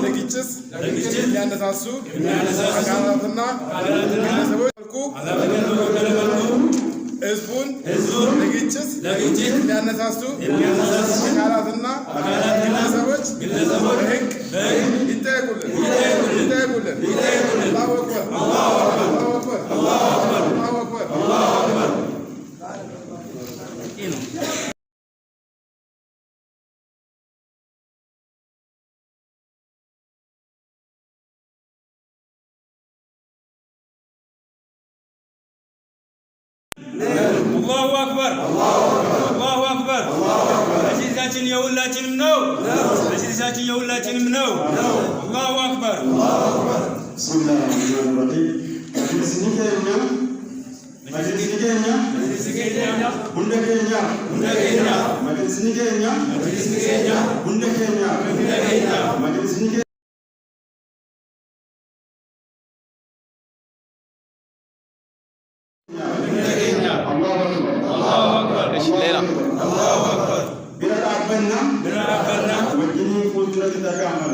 ለግጭት የሚያነሳሱ አካላትና ግለሰቦች ህዝቡን ለግጭት የሚያነሳሱ አካላትና ግለሰቦች በሕግ ይጠየቁልን። አላሁ አክበር አላሁ አክበር አላሁ አክበር። አላሁ አክበር አላሁ አክበር። መጅሊሳችን የሁላችንም ነው። መጅሊሳችን የሁላችንም ነው። አላሁ አክበር። Bila abbanna wajini kultura kita kamal.